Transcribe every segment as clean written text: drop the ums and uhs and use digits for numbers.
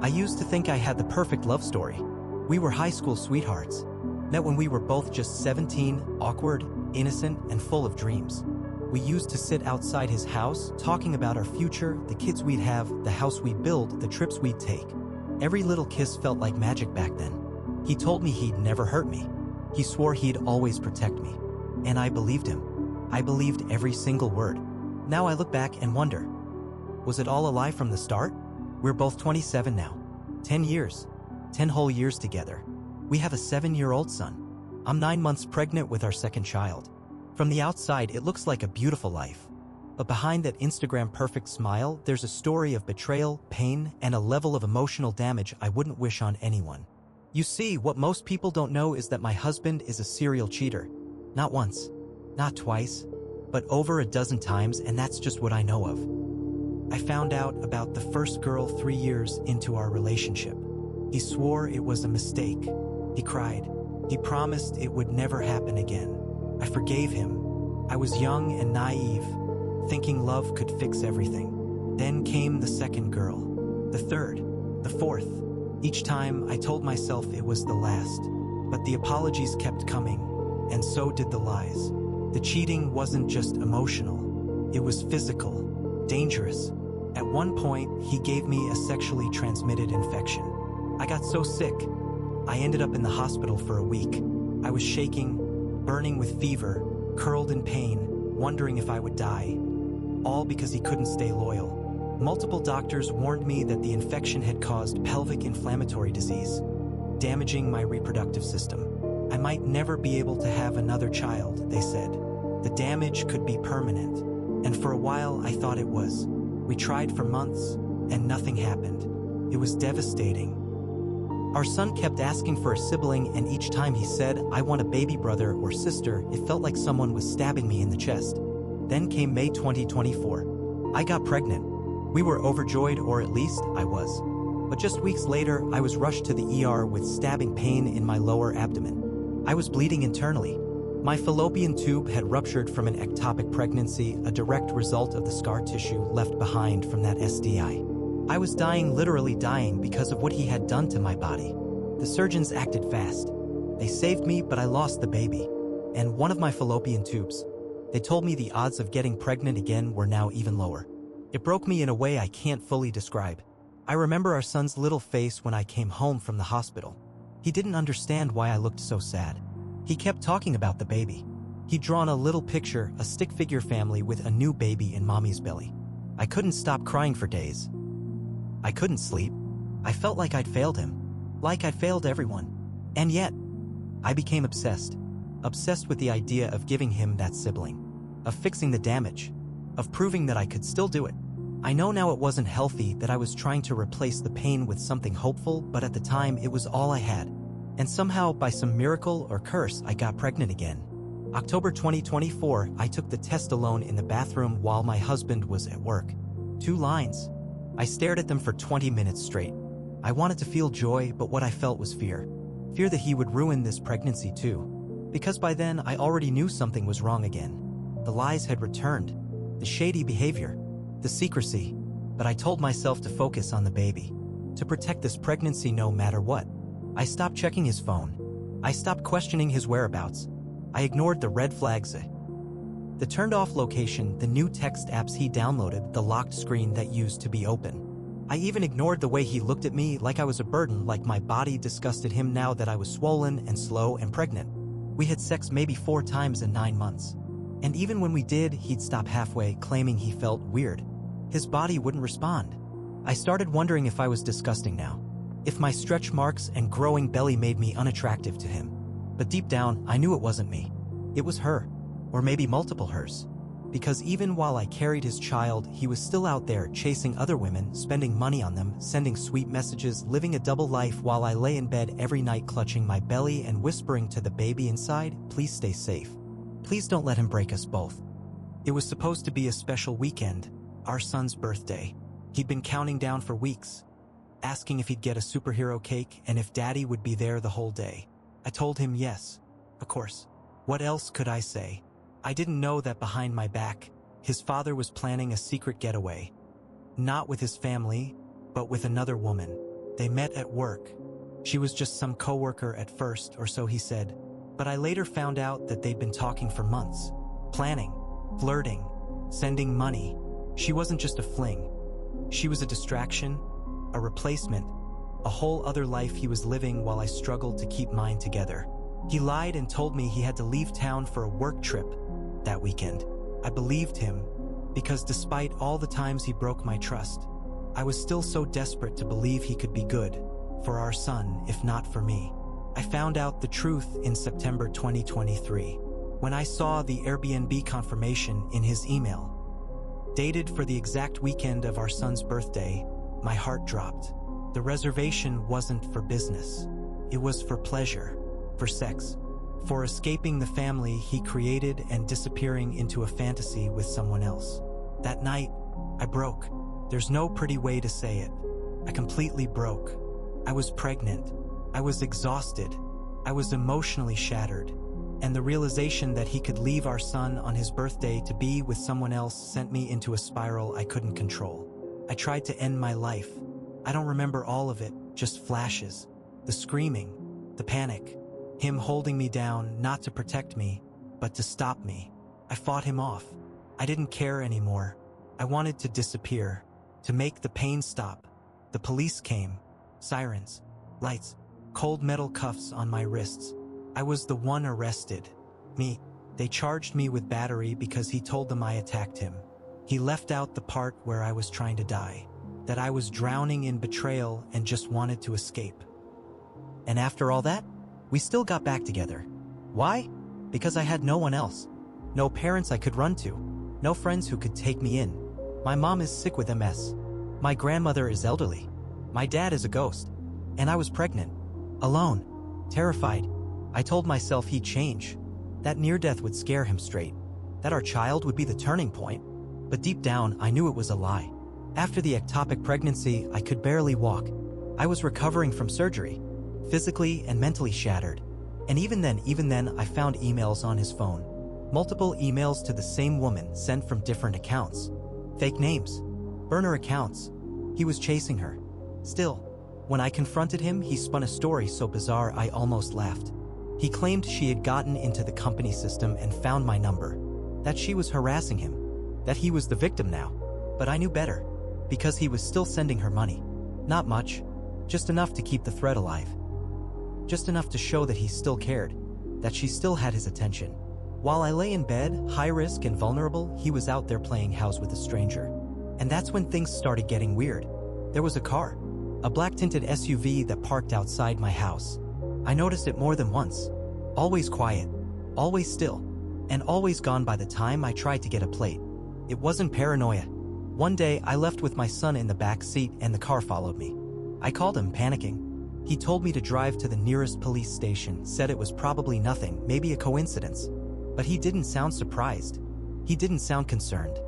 I used to think I had the perfect love story. We were high school sweethearts. Met when we were both just 17, awkward, innocent, and full of dreams. We used to sit outside his house, talking about our future, the kids we'd have, the house we'd build, the trips we'd take. Every little kiss felt like magic back then. He told me he'd never hurt me. He swore he'd always protect me. And I believed him. I believed every single word. Now I look back and wonder, was it all a lie from the start? We're both 27 now. 10 years. 10 whole years together. We have a 7-year-old son. I'm 9 months pregnant with our second child. From the outside, it looks like a beautiful life. But behind that Instagram perfect smile, there's a story of betrayal, pain, and a level of emotional damage I wouldn't wish on anyone. You see, what most people don't know is that my husband is a serial cheater. Not once, not twice, but over a dozen times, and that's just what I know of. I found out about the first girl 3 years into our relationship. He swore it was a mistake. He cried. He promised it would never happen again. I forgave him. I was young and naive, thinking love could fix everything. Then came the second girl, the third, the fourth. Each time I told myself it was the last, but the apologies kept coming, and so did the lies. The cheating wasn't just emotional, it was physical, dangerous. At one point, he gave me a sexually transmitted infection. I got so sick, I ended up in the hospital for a week. I was shaking, burning with fever, curled in pain, wondering if I would die. All because he couldn't stay loyal. Multiple doctors warned me that the infection had caused pelvic inflammatory disease, damaging my reproductive system. I might never be able to have another child, they said. The damage could be permanent, and for a while I thought it was. We tried for months, and nothing happened. It was devastating. Our son kept asking for a sibling, and each time he said, "I want a baby brother or sister," it felt like someone was stabbing me in the chest. Then came May 2024. I got pregnant. We were overjoyed, or at least I was. But just weeks later, I was rushed to the ER with stabbing pain in my lower abdomen. I was bleeding internally. My fallopian tube had ruptured from an ectopic pregnancy, a direct result of the scar tissue left behind from that STI. I was dying, literally dying, because of what he had done to my body. The surgeons acted fast. They saved me, but I lost the baby, and one of my fallopian tubes. They told me the odds of getting pregnant again were now even lower. It broke me in a way I can't fully describe. I remember our son's little face when I came home from the hospital. He didn't understand why I looked so sad. He kept talking about the baby. He'd drawn a little picture, a stick figure family with a new baby in mommy's belly. I couldn't stop crying for days. I couldn't sleep. I felt like I'd failed him, like I'd failed everyone. And yet, I became obsessed. Obsessed with the idea of giving him that sibling, of fixing the damage, of proving that I could still do it. I know now it wasn't healthy, that I was trying to replace the pain with something hopeful, but at the time it was all I had. And somehow, by some miracle or curse, I got pregnant again. October 2024, I took the test alone in the bathroom while my husband was at work. 2 lines. I stared at them for 20 minutes straight. I wanted to feel joy, but what I felt was fear. Fear that he would ruin this pregnancy too. Because by then, I already knew something was wrong again. The lies had returned, the shady behavior, the secrecy. But I told myself to focus on the baby, to protect this pregnancy no matter what. I stopped checking his phone. I stopped questioning his whereabouts. I ignored the red flags, the turned-off location, the new text apps he downloaded, the locked screen that used to be open. I even ignored the way he looked at me, like I was a burden, like my body disgusted him now that I was swollen and slow and pregnant. We had sex maybe 4 times in 9 months. And even when we did, he'd stop halfway, claiming he felt weird. His body wouldn't respond. I started wondering if I was disgusting now, if my stretch marks and growing belly made me unattractive to him. But deep down, I knew it wasn't me. It was her. Or maybe multiple hers. Because even while I carried his child, he was still out there chasing other women, spending money on them, sending sweet messages, living a double life while I lay in bed every night clutching my belly and whispering to the baby inside, "Please stay safe. Please don't let him break us both." It was supposed to be a special weekend, our son's birthday. He'd been counting down for weeks, asking if he'd get a superhero cake and if Daddy would be there the whole day. I told him yes, of course. What else could I say? I didn't know that behind my back, his father was planning a secret getaway. Not with his family, but with another woman. They met at work. She was just some coworker at first, or so he said. But I later found out that they'd been talking for months. Planning, flirting, sending money. She wasn't just a fling. She was a distraction, a replacement, a whole other life he was living while I struggled to keep mine together. He lied and told me he had to leave town for a work trip that weekend. I believed him because despite all the times he broke my trust, I was still so desperate to believe he could be good for our son, if not for me. I found out the truth in September 2023 when I saw the Airbnb confirmation in his email. Dated for the exact weekend of our son's birthday, my heart dropped. The reservation wasn't for business. It was for pleasure, for sex, for escaping the family he created and disappearing into a fantasy with someone else. That night, I broke. There's no pretty way to say it. I completely broke. I was pregnant. I was exhausted. I was emotionally shattered. And the realization that he could leave our son on his birthday to be with someone else sent me into a spiral I couldn't control. I tried to end my life. I don't remember all of it, just flashes. The screaming, the panic, him holding me down not to protect me, but to stop me. I fought him off. I didn't care anymore. I wanted to disappear, to make the pain stop. The police came. Sirens, lights, cold metal cuffs on my wrists. I was the one arrested. Me. They charged me with battery because he told them I attacked him. He left out the part where I was trying to die, that I was drowning in betrayal and just wanted to escape. And after all that, we still got back together. Why? Because I had no one else. No parents I could run to. No friends who could take me in. My mom is sick with MS. My grandmother is elderly. My dad is a ghost. And I was pregnant. Alone. Terrified. I told myself he'd change. That near-death would scare him straight. That our child would be the turning point. But deep down, I knew it was a lie. After the ectopic pregnancy, I could barely walk. I was recovering from surgery, physically and mentally shattered. And even then, I found emails on his phone. Multiple emails to the same woman sent from different accounts. Fake names. Burner accounts. He was chasing her. Still, when I confronted him, he spun a story so bizarre I almost laughed. He claimed she had gotten into the company system and found my number. That she was harassing him. That he was the victim now. But I knew better. Because he was still sending her money. Not much. Just enough to keep the thread alive. Just enough to show that he still cared. That she still had his attention. While I lay in bed, high risk and vulnerable, he was out there playing house with a stranger. And that's when things started getting weird. There was a car. A black-tinted SUV that parked outside my house. I noticed it more than once. Always quiet. Always still. And always gone by the time I tried to get a plate. It wasn't paranoia. One day, I left with my son in the back seat and the car followed me. I called him, panicking. He told me to drive to the nearest police station, said it was probably nothing, maybe a coincidence. But he didn't sound surprised. He didn't sound concerned.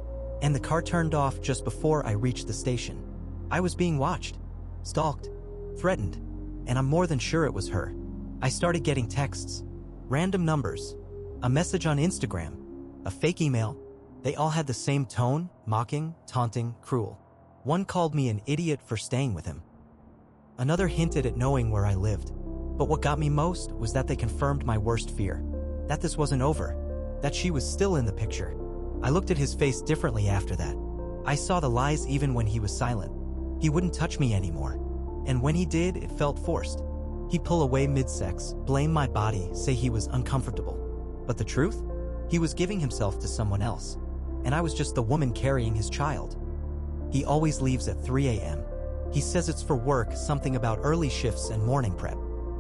And the car turned off just before I reached the station. I was being watched, stalked, threatened, and I'm more than sure it was her. I started getting texts, random numbers, a message on Instagram, a fake email. They all had the same tone, mocking, taunting, cruel. One called me an idiot for staying with him. Another hinted at knowing where I lived. But what got me most was that they confirmed my worst fear. That this wasn't over. That she was still in the picture. I looked at his face differently after that. I saw the lies even when he was silent. He wouldn't touch me anymore. And when he did, it felt forced. He'd pull away mid-sex, blame my body, say he was uncomfortable. But the truth? He was giving himself to someone else. And I was just the woman carrying his child. He always leaves at 3 a.m. He says it's for work, something about early shifts and morning prep.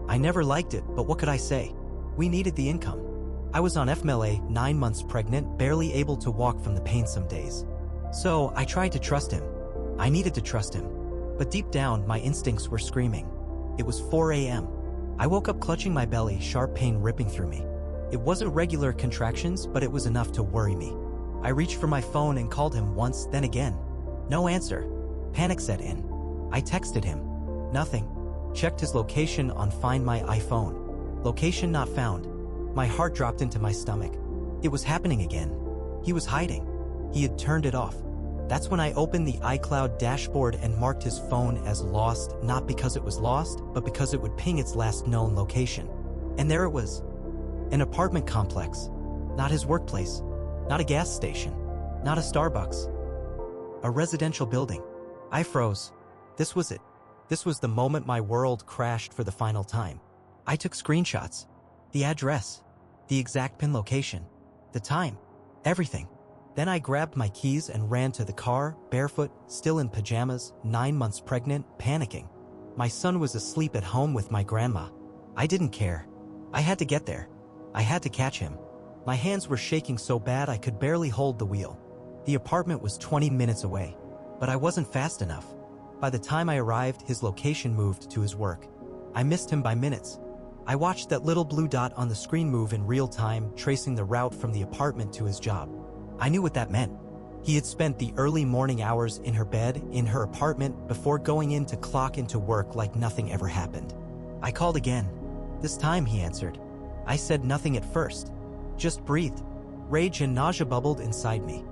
I never liked it, but what could I say? We needed the income. I was on FMLA, 9 months pregnant, barely able to walk from the pain some days. So I tried to trust him. I needed to trust him. But deep down, my instincts were screaming. It was 4 a.m. I woke up clutching my belly, sharp pain ripping through me. It wasn't regular contractions, but it was enough to worry me. I reached for my phone and called him once, then again. No answer. Panic set in. I texted him. Nothing. Checked his location on Find My iPhone. Location not found. My heart dropped into my stomach. It was happening again. He was hiding. He had turned it off. That's when I opened the iCloud dashboard and marked his phone as lost, not because it was lost, but because it would ping its last known location. And there it was. An apartment complex. Not his workplace. Not a gas station. Not a Starbucks. A residential building. I froze. This was it. This was the moment my world crashed for the final time. I took screenshots. The address. The exact pin location. The time. Everything. Then I grabbed my keys and ran to the car, barefoot, still in pajamas, 9 months pregnant, panicking. My son was asleep at home with my grandma. I didn't care. I had to get there. I had to catch him. My hands were shaking so bad I could barely hold the wheel. The apartment was 20 minutes away, but I wasn't fast enough. By the time I arrived, his location moved to his work. I missed him by minutes. I watched that little blue dot on the screen move in real time, tracing the route from the apartment to his job. I knew what that meant. He had spent the early morning hours in her bed, in her apartment, before going in to clock into work like nothing ever happened. I called again. This time he answered. I said nothing at first. Just breathed. Rage and nausea bubbled inside me.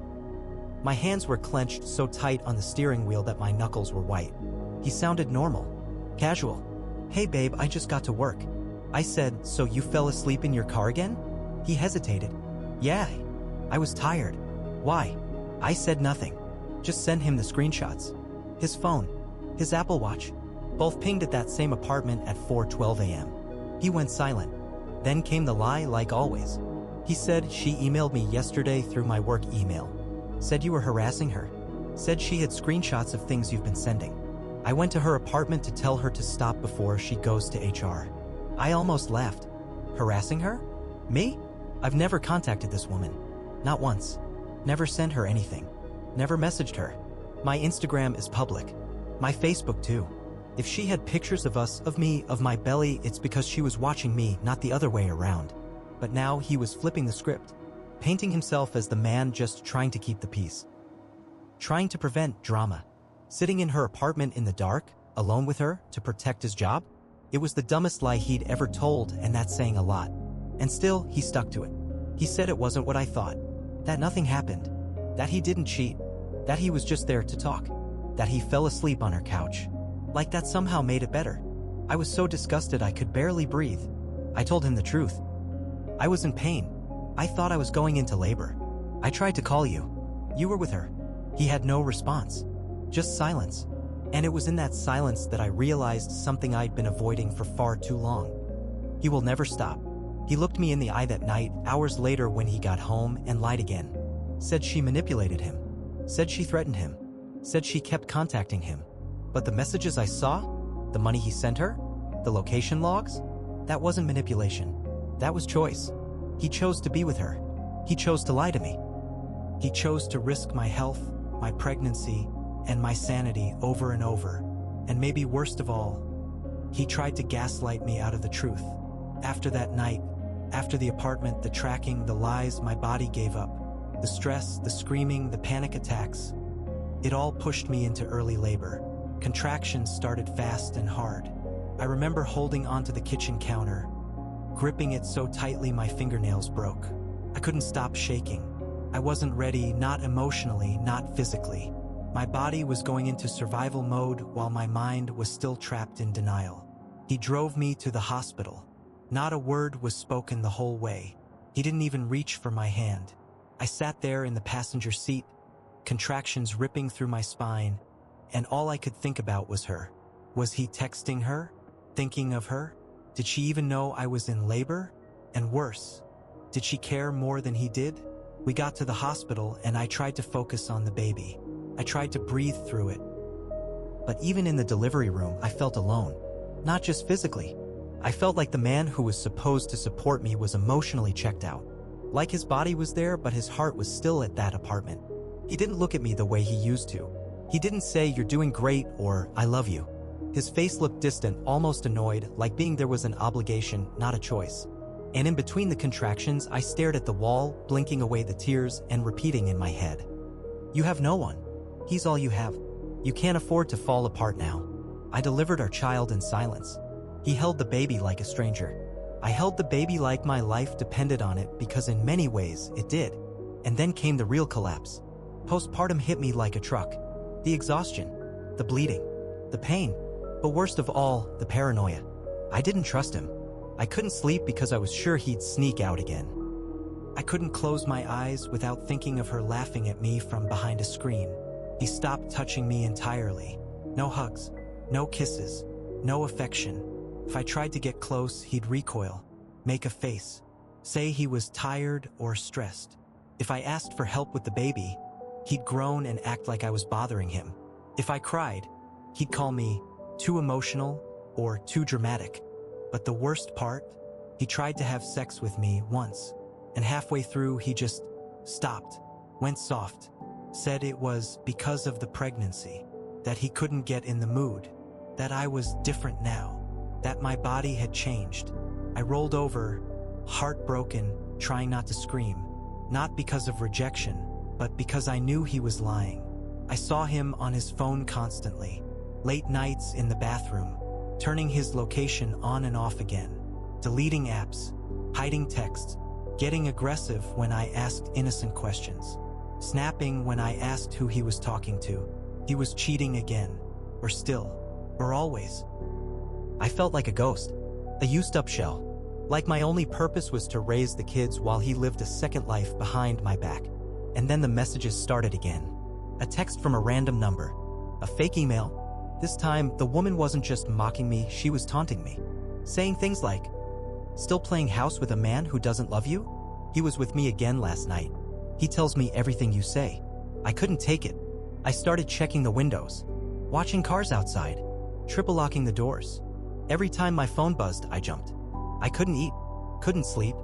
My hands were clenched so tight on the steering wheel that my knuckles were white. He sounded normal. Casual. Hey babe, I just got to work. I said, so you fell asleep in your car again? He hesitated. Yeah. I was tired. Why? I said nothing. Just send him the screenshots. His phone. His Apple Watch. Both pinged at that same apartment at 4:12 a.m. He went silent. Then came the lie like always. He said she emailed me yesterday through my work email. Said you were harassing her. Said she had screenshots of things you've been sending. I went to her apartment to tell her to stop before she goes to HR. I almost laughed. Harassing her? Me? I've never contacted this woman. Not once. Never sent her anything. Never messaged her. My Instagram is public. My Facebook too. If she had pictures of us, of me, of my belly, it's because she was watching me, not the other way around. But now he was flipping the script, painting himself as the man just trying to keep the peace. Trying to prevent drama. Sitting in her apartment in the dark, alone with her, to protect his job? It was the dumbest lie he'd ever told, and that's saying a lot. And still, he stuck to it. He said it wasn't what I thought. That nothing happened. That he didn't cheat. That he was just there to talk. That he fell asleep on her couch. Like that somehow made it better. I was so disgusted I could barely breathe. I told him the truth. I was in pain. I thought I was going into labor. I tried to call you. You were with her. He had no response. Just silence. And it was in that silence that I realized something I'd been avoiding for far too long. He will never stop. He looked me in the eye that night, hours later when he got home, and lied again. Said she manipulated him. Said she threatened him. Said she kept contacting him. But the messages I saw, the money he sent her, the location logs, that wasn't manipulation. That was choice. He chose to be with her. He chose to lie to me. He chose to risk my health, my pregnancy, and my sanity over and over. And maybe worst of all, he tried to gaslight me out of the truth. After that night, after the apartment, the tracking, the lies, my body gave up. The stress, the screaming, the panic attacks. It all pushed me into early labor. Contractions started fast and hard. I remember holding onto the kitchen counter, gripping it so tightly my fingernails broke. I couldn't stop shaking. I wasn't ready, not emotionally, not physically. My body was going into survival mode while my mind was still trapped in denial. He drove me to the hospital. Not a word was spoken the whole way. He didn't even reach for my hand. I sat there in the passenger seat, contractions ripping through my spine, and all I could think about was her. Was he texting her? Thinking of her? Did she even know I was in labor? And worse, did she care more than he did? We got to the hospital and I tried to focus on the baby. I tried to breathe through it. But even in the delivery room, I felt alone. Not just physically. I felt like the man who was supposed to support me was emotionally checked out. Like his body was there, but his heart was still at that apartment. He didn't look at me the way he used to. He didn't say, "You're doing great," or "I love you." His face looked distant, almost annoyed, like being there was an obligation, not a choice. And in between the contractions, I stared at the wall, blinking away the tears and repeating in my head, "You have no one. He's all you have. You can't afford to fall apart now." I delivered our child in silence. He held the baby like a stranger. I held the baby like my life depended on it because in many ways it did. And then came the real collapse. Postpartum hit me like a truck. The exhaustion, the bleeding, the pain, but worst of all, the paranoia. I didn't trust him. I couldn't sleep because I was sure he'd sneak out again. I couldn't close my eyes without thinking of her laughing at me from behind a screen. He stopped touching me entirely. No hugs, no kisses, no affection. If I tried to get close, he'd recoil, make a face, say he was tired or stressed. If I asked for help with the baby, he'd groan and act like I was bothering him. If I cried, he'd call me too emotional or too dramatic. But the worst part, he tried to have sex with me once, and halfway through he just stopped, went soft, said it was because of the pregnancy, that he couldn't get in the mood, that I was different now, that my body had changed. I rolled over, heartbroken, trying not to scream, not because of rejection, but because I knew he was lying. I saw him on his phone constantly, late nights in the bathroom, turning his location on and off again, deleting apps, hiding texts, getting aggressive when I asked innocent questions, snapping when I asked who he was talking to. He was cheating again, or still, or always. I felt like a ghost, a used-up shell, like my only purpose was to raise the kids while he lived a second life behind my back. And then the messages started again. A text from a random number, a fake email. This time, the woman wasn't just mocking me, she was taunting me, saying things like, "Still playing house with a man who doesn't love you? He was with me again last night. He tells me everything you say." I couldn't take it. I started checking the windows, watching cars outside, triple locking the doors. Every time my phone buzzed, I jumped. I couldn't eat, couldn't sleep.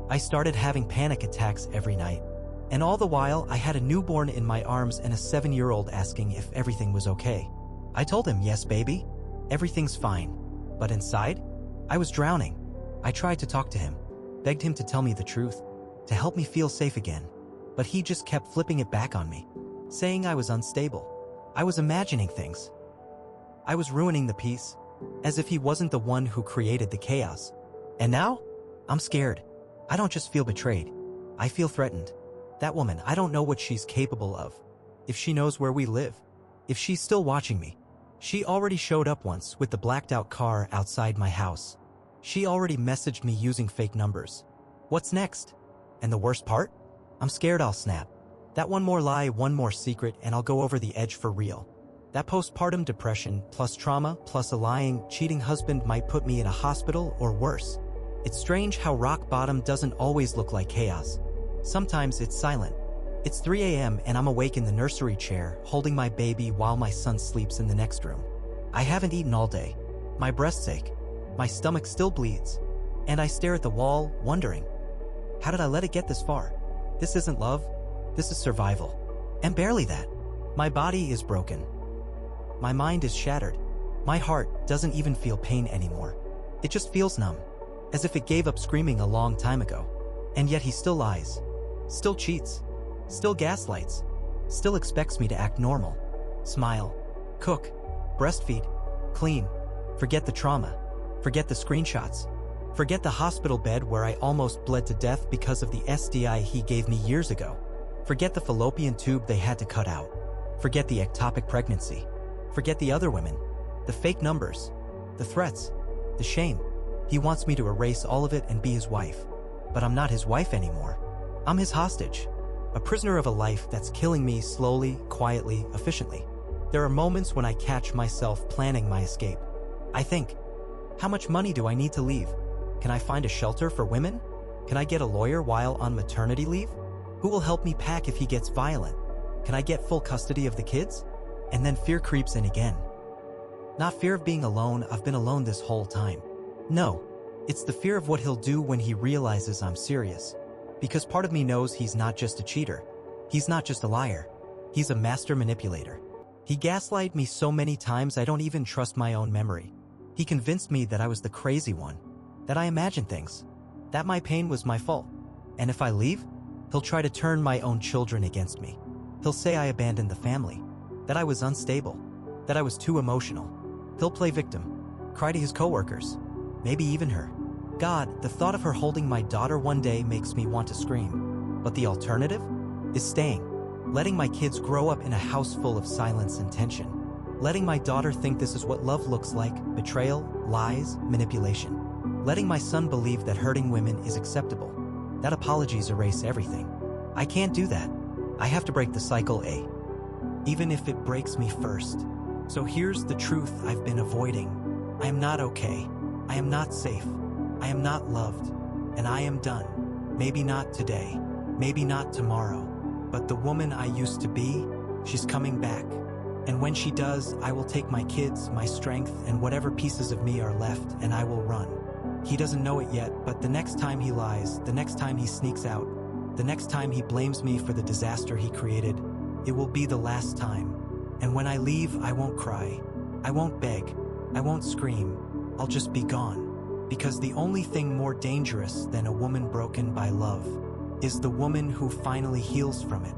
I started having panic attacks every night. And all the while, I had a newborn in my arms and a 7-year-old asking if everything was okay. I told him, "Yes, baby, everything's fine." But inside, I was drowning. I tried to talk to him, begged him to tell me the truth, to help me feel safe again. But he just kept flipping it back on me, saying I was unstable. I was imagining things. I was ruining the peace, as if he wasn't the one who created the chaos. And now, I'm scared. I don't just feel betrayed. I feel threatened. That woman, I don't know what she's capable of. If she knows where we live, if she's still watching me. She already showed up once with the blacked out car outside my house. She already messaged me using fake numbers. What's next? And the worst part? I'm scared I'll snap. That one more lie, one more secret, and I'll go over the edge for real. That postpartum depression, plus trauma, plus a lying, cheating husband might put me in a hospital or worse. It's strange how rock bottom doesn't always look like chaos. Sometimes it's silent. It's 3 a.m. and I'm awake in the nursery chair, holding my baby while my son sleeps in the next room. I haven't eaten all day. My breasts ache. My stomach still bleeds. And I stare at the wall, wondering, how did I let it get this far? This isn't love. This is survival. And barely that. My body is broken. My mind is shattered. My heart doesn't even feel pain anymore. It just feels numb, as if it gave up screaming a long time ago. And yet he still lies, still cheats, still gaslights, still expects me to act normal, smile, cook, breastfeed, clean, forget the trauma, forget the screenshots, forget the hospital bed where I almost bled to death because of the STI he gave me years ago, forget the fallopian tube they had to cut out, forget the ectopic pregnancy, forget the other women, the fake numbers, the threats, the shame. He wants me to erase all of it and be his wife. But I'm not his wife anymore. I'm his hostage, a prisoner of a life that's killing me slowly, quietly, efficiently. There are moments when I catch myself planning my escape. I think, how much money do I need to leave? Can I find a shelter for women? Can I get a lawyer while on maternity leave? Who will help me pack if he gets violent? Can I get full custody of the kids? And then fear creeps in again. Not fear of being alone, I've been alone this whole time. No, it's the fear of what he'll do when he realizes I'm serious. Because part of me knows he's not just a cheater. He's not just a liar. He's a master manipulator. He gaslighted me so many times I don't even trust my own memory. He convinced me that I was the crazy one, that I imagined things, that my pain was my fault. And if I leave, he'll try to turn my own children against me. He'll say I abandoned the family, that I was unstable, that I was too emotional. He'll play victim, cry to his coworkers, maybe even her. God, the thought of her holding my daughter one day makes me want to scream. But the alternative is staying. letting my kids grow up in a house full of silence and tension, letting my daughter think this is what love looks like: betrayal, lies, manipulation, letting my son believe that hurting women is acceptable, that apologies erase everything. I can't do that. I have to break the cycle, even if it breaks me first. So here's the truth I've been avoiding. I am not okay. I am not safe. I am not loved. And I am done. Maybe not today. Maybe not tomorrow. But the woman I used to be, she's coming back. And when she does, I will take my kids, my strength, and whatever pieces of me are left, and I will run. He doesn't know it yet, but the next time he lies, the next time he sneaks out, the next time he blames me for the disaster he created, it will be the last time. And when I leave, I won't cry. I won't beg. I won't scream. I'll just be gone. Because the only thing more dangerous than a woman broken by love is the woman who finally heals from it.